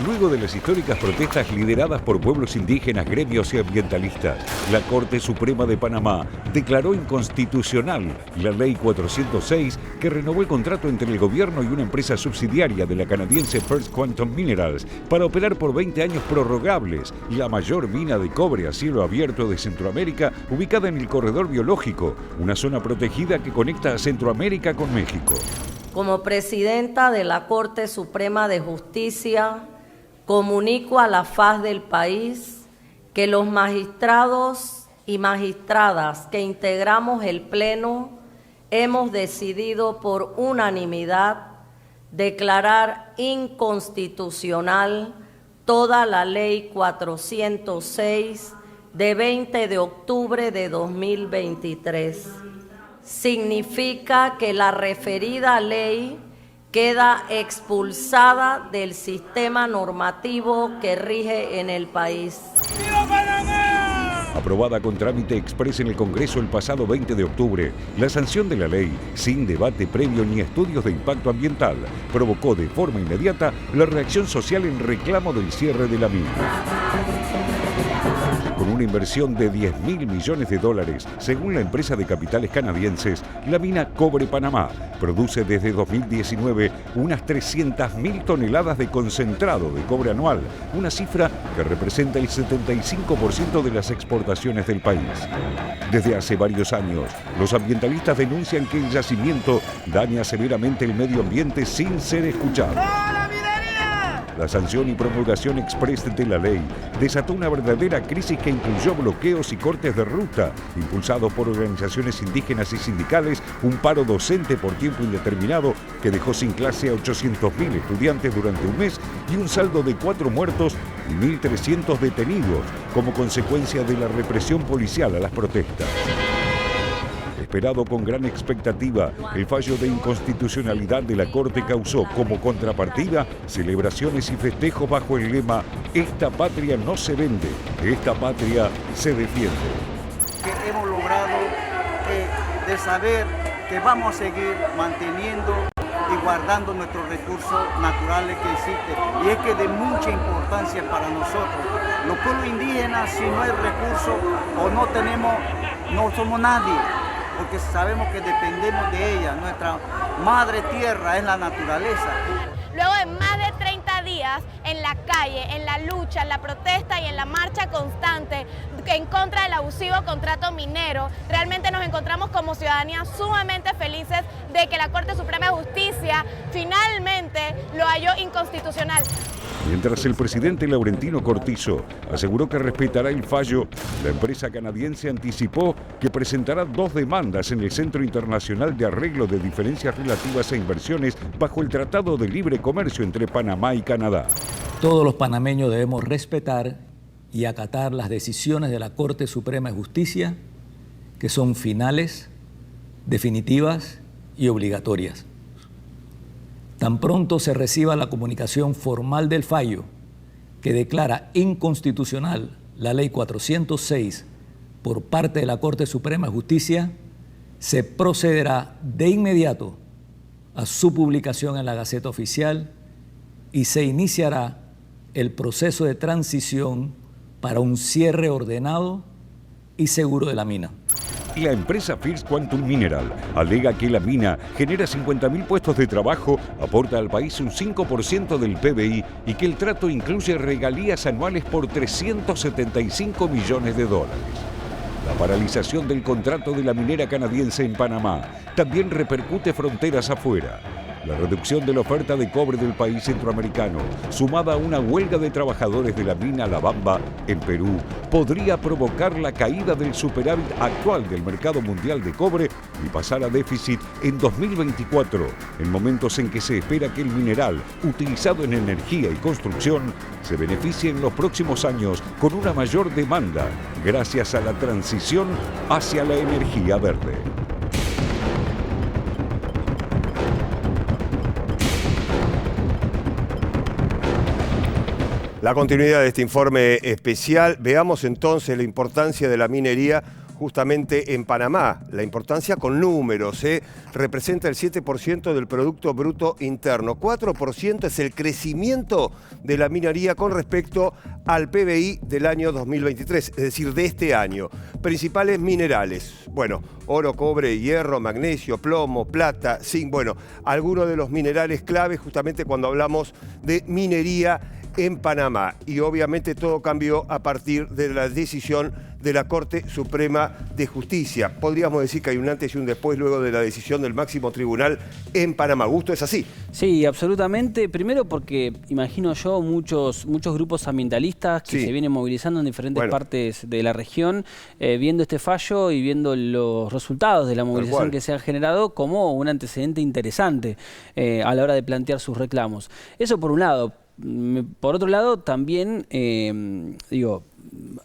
Luego de las históricas protestas lideradas por pueblos indígenas, gremios y ambientalistas, la Corte Suprema de Panamá declaró inconstitucional la Ley 406 que renovó el contrato entre el gobierno y una empresa subsidiaria de la canadiense First Quantum Minerals para operar por 20 años prorrogables la mayor mina de cobre a cielo abierto de Centroamérica, ubicada en el Corredor Biológico, una zona protegida que conecta a Centroamérica con México. Como presidenta de la Corte Suprema de Justicia, comunico a la faz del país que los magistrados y magistradas que integramos el Pleno hemos decidido por unanimidad declarar inconstitucional toda la Ley 406 de 20 de octubre de 2023. Significa que la referida ley queda expulsada del sistema normativo que rige en el país. ¡Viva Panamá! Aprobada con trámite exprés en el Congreso el pasado 20 de octubre, la sanción de la ley, sin debate previo ni estudios de impacto ambiental, provocó de forma inmediata la reacción social en reclamo del cierre de la mina. Con una inversión de $10.000 millones, según la empresa de capitales canadienses, la mina Cobre Panamá produce desde 2019 unas 300.000 toneladas de concentrado de cobre anual, una cifra que representa el 75% de las exportaciones del país. Desde hace varios años, los ambientalistas denuncian que el yacimiento daña severamente el medio ambiente sin ser escuchado. La sanción y promulgación exprés de la ley desató una verdadera crisis que incluyó bloqueos y cortes de ruta, impulsados por organizaciones indígenas y sindicales, un paro docente por tiempo indeterminado que dejó sin clase a 800.000 estudiantes durante un mes y un saldo de 4 muertos y 1.300 detenidos como consecuencia de la represión policial a las protestas. Esperado con gran expectativa, el fallo de inconstitucionalidad de la Corte causó como contrapartida celebraciones y festejos bajo el lema "Esta patria no se vende, esta patria se defiende". Que hemos logrado de saber que vamos a seguir manteniendo y guardando nuestros recursos naturales que existen. Y es que de mucha importancia para nosotros. Los pueblos indígenas, si no hay recursos o no tenemos, no somos nadie. Porque sabemos que dependemos de ella. Nuestra madre tierra es la naturaleza. Luego de más de 30 días en la calle, en la lucha, en la protesta y en la marcha constante en contra del abusivo contrato minero, realmente nos encontramos como ciudadanía sumamente felices de que la Corte Suprema de Justicia finalmente lo halló inconstitucional. Mientras el presidente Laurentino Cortizo aseguró que respetará el fallo, la empresa canadiense anticipó que presentará 2 demandas en el Centro Internacional de Arreglo de Diferencias Relativas a Inversiones bajo el Tratado de Libre Comercio entre Panamá y Canadá. Todos los panameños debemos respetar y acatar las decisiones de la Corte Suprema de Justicia, que son finales, definitivas y obligatorias. Tan pronto se reciba la comunicación formal del fallo que declara inconstitucional la Ley 406 por parte de la Corte Suprema de Justicia, se procederá de inmediato a su publicación en la Gaceta Oficial y se iniciará el proceso de transición para un cierre ordenado y seguro de la mina. La empresa First Quantum Mineral alega que la mina genera 50.000 puestos de trabajo, aporta al país un 5% del PBI y que el trato incluye regalías anuales por $375 millones. La paralización del contrato de la minera canadiense en Panamá también repercute fronteras afuera. La reducción de la oferta de cobre del país centroamericano, sumada a una huelga de trabajadores de la mina La Bamba en Perú, podría provocar la caída del superávit actual del mercado mundial de cobre y pasar a déficit en 2024, en momentos en que se espera que el mineral, utilizado en energía y construcción, se beneficie en los próximos años con una mayor demanda, gracias a la transición hacia la energía verde. La continuidad de este informe especial. Veamos entonces la importancia de la minería, justamente en Panamá. La importancia con números, representa el 7% del Producto Bruto Interno. 4% es el crecimiento de la minería con respecto al PBI del año 2023, es decir, de este año. Principales minerales, bueno, oro, cobre, hierro, magnesio, plomo, plata, zinc, bueno, algunos de los minerales clave justamente cuando hablamos de minería en Panamá. Y obviamente todo cambió a partir de la decisión de la Corte Suprema de Justicia. Podríamos decir que hay un antes y un después luego de la decisión del máximo tribunal en Panamá. ¿Gusto es así? Sí, absolutamente. Primero porque imagino yo muchos grupos ambientalistas que se vienen movilizando en diferentes partes de la región, viendo este fallo y viendo los resultados de la movilización que se ha generado como un antecedente interesante a la hora de plantear sus reclamos. Eso por un lado. Por otro lado, también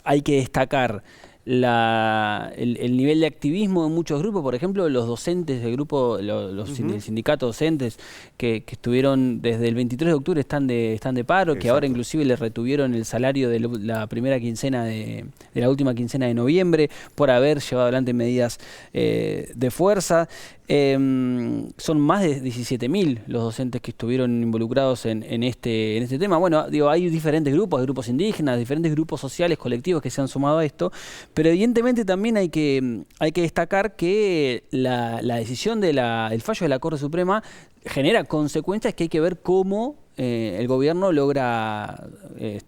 hay que destacar el nivel de activismo de muchos grupos, por ejemplo, los docentes del grupo, el sindicato docentes que estuvieron desde el 23 de octubre están de paro, que ahora inclusive le retuvieron el salario de la primera quincena de la última quincena de noviembre por haber llevado adelante medidas de fuerza. Son más de 17.000 los docentes que estuvieron involucrados en este tema. Bueno, hay diferentes grupos indígenas, diferentes grupos sociales, colectivos que se han sumado a esto, pero evidentemente también hay que destacar que la decisión del fallo de la Corte Suprema genera consecuencias que hay que ver cómo el gobierno logra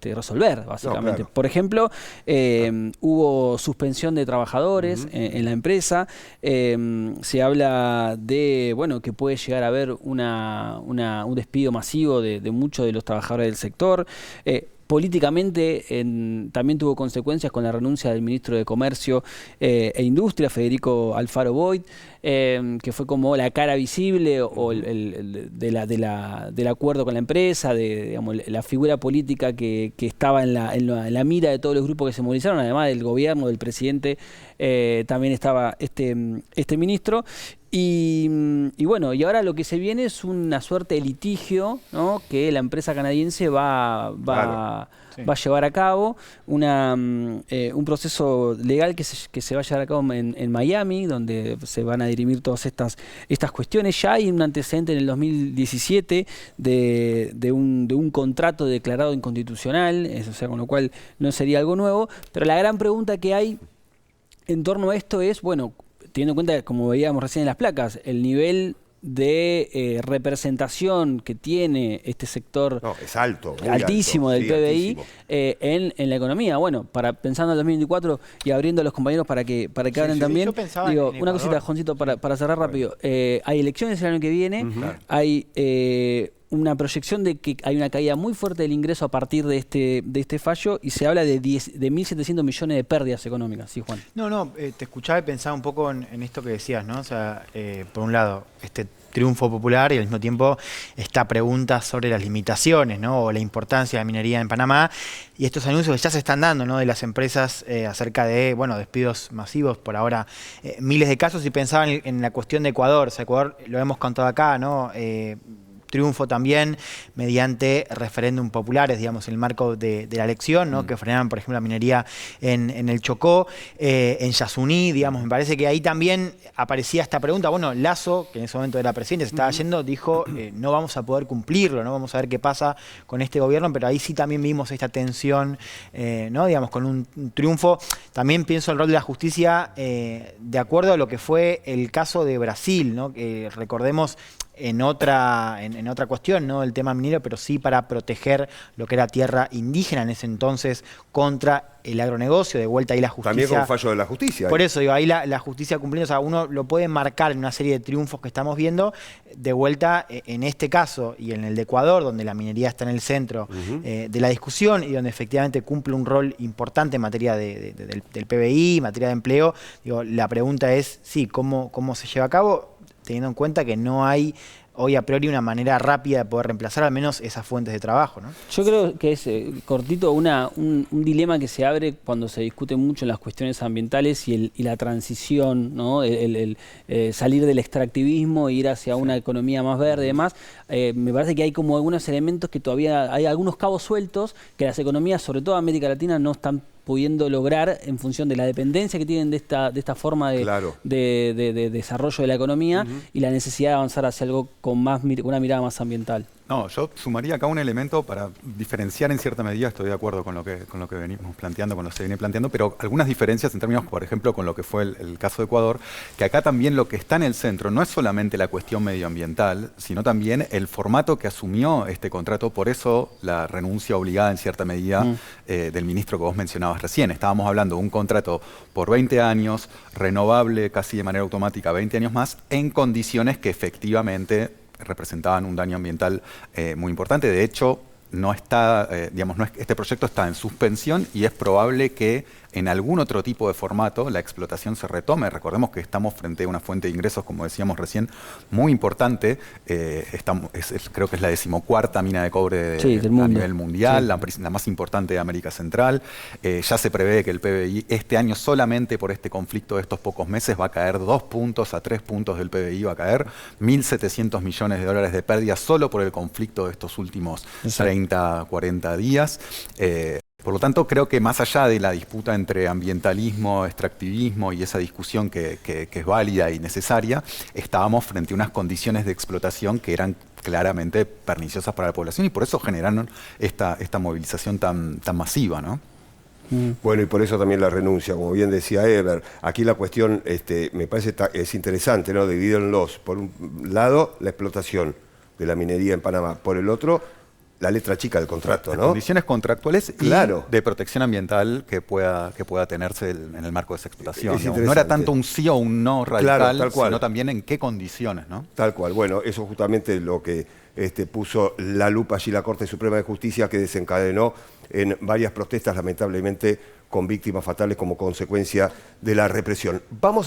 resolver, básicamente. No, claro. Por ejemplo, hubo suspensión de trabajadores en la empresa. Se habla de que puede llegar a haber un despido masivo de muchos de los trabajadores del sector. Políticamente también tuvo consecuencias con la renuncia del ministro de Comercio e Industria, Federico Alfaro Boyd, que fue como la cara visible del acuerdo con la empresa, la figura política que estaba en la mira de todos los grupos que se movilizaron, además del gobierno, del presidente, también estaba este ministro. Y ahora lo que se viene es una suerte de litigio, ¿no?, que la empresa canadiense va a llevar a cabo, un proceso legal que se va a llevar a cabo en Miami, donde se van a dirimir todas estas cuestiones. Ya hay un antecedente en el 2017 de un contrato declarado inconstitucional, con lo cual no sería algo nuevo, pero la gran pregunta que hay en torno a esto es, teniendo en cuenta, como veíamos recién en las placas, el nivel de representación que tiene este sector es alto, altísimo del PBI en la economía. Pensando en el 2024 y abriendo a los compañeros para que hablen también, una cosita, Juancito, para cerrar rápido. Hay elecciones el año que viene, hay una proyección de que hay una caída muy fuerte del ingreso a partir de este fallo, y se habla de 1.700 millones de pérdidas económicas. ¿Sí, Juan? Te escuchaba y pensaba un poco en esto que decías, ¿no? Por un lado, este triunfo popular y al mismo tiempo esta pregunta sobre las limitaciones, ¿no?, o la importancia de la minería en Panamá, y estos anuncios que ya se están dando, ¿no?, de las empresas acerca de despidos masivos, por ahora miles de casos. Y pensaba en la cuestión de Ecuador. Ecuador lo hemos contado acá, ¿no? Triunfo también mediante referéndum populares, en el marco de la elección, ¿no?, que frenaron, por ejemplo, la minería en el Chocó, en Yasuní, me parece que ahí también aparecía esta pregunta. Lasso, que en ese momento era presidente, se estaba yendo, dijo, no vamos a poder cumplirlo, no vamos a ver qué pasa con este gobierno, pero ahí sí también vimos esta tensión, ¿no?, con un triunfo. También pienso el rol de la justicia de acuerdo a lo que fue el caso de Brasil, ¿no?, que recordemos, en otra cuestión, no el tema minero, pero sí para proteger lo que era tierra indígena en ese entonces contra el agronegocio. De vuelta ahí la justicia. También con un fallo de la justicia. Por eso ahí la justicia cumpliendo. Uno lo puede marcar en una serie de triunfos que estamos viendo. De vuelta, en este caso y en el de Ecuador, donde la minería está en el centro de la discusión y donde efectivamente cumple un rol importante en materia del PBI, en materia de empleo. La pregunta es, ¿cómo se lleva a cabo? Teniendo en cuenta que no hay hoy a priori una manera rápida de poder reemplazar al menos esas fuentes de trabajo, ¿no? Yo creo que es, cortito, un dilema que se abre cuando se discute mucho en las cuestiones ambientales y la transición, ¿no? Salir del extractivismo e ir hacia una economía más verde y demás. Me parece que hay como algunos elementos que todavía hay algunos cabos sueltos que las economías, sobre todo América Latina, no están pudiendo lograr en función de la dependencia que tienen de esta forma de desarrollo de la economía y la necesidad de avanzar hacia algo con una mirada más ambiental. No, yo sumaría acá un elemento para diferenciar en cierta medida, estoy de acuerdo con lo que venimos planteando, con lo que se viene planteando, pero algunas diferencias en términos, por ejemplo, con lo que fue el caso de Ecuador, que acá también lo que está en el centro no es solamente la cuestión medioambiental, sino también el formato que asumió este contrato, por eso la renuncia obligada en cierta medida del ministro que vos mencionabas recién. Estábamos hablando de un contrato por 20 años, renovable casi de manera automática 20 años más, en condiciones que efectivamente representaban un daño ambiental muy importante. De hecho, no está, este proyecto está en suspensión y es probable que en algún otro tipo de formato la explotación se retome. Recordemos que estamos frente a una fuente de ingresos, como decíamos recién, muy importante. Creo que es la 14ª mina de cobre a nivel mundial, la más importante de América Central. Ya se prevé que el PBI este año, solamente por este conflicto de estos pocos meses, va a caer 2 puntos a 3 puntos del PBI, va a caer 1.700 millones de dólares de pérdida solo por el conflicto de estos últimos 30, 40 días. Por lo tanto, creo que más allá de la disputa entre ambientalismo, extractivismo y esa discusión que es válida y necesaria, estábamos frente a unas condiciones de explotación que eran claramente perniciosas para la población y por eso generaron esta movilización tan masiva, ¿no? Bueno, y por eso también la renuncia, como bien decía Eber. Aquí la cuestión, me parece es interesante, ¿no? Divídenlos. Por un lado, la explotación de la minería en Panamá. Por el otro, la letra chica del contrato, ¿no? Las condiciones contractuales y de protección ambiental que pueda tenerse en el marco de esa explotación. No era tanto un sí o un no radical, tal cual, sino también en qué condiciones, ¿no? Tal cual. Bueno, eso justamente lo que puso la lupa allí la Corte Suprema de Justicia, que desencadenó en varias protestas, lamentablemente, con víctimas fatales como consecuencia de la represión. Vamos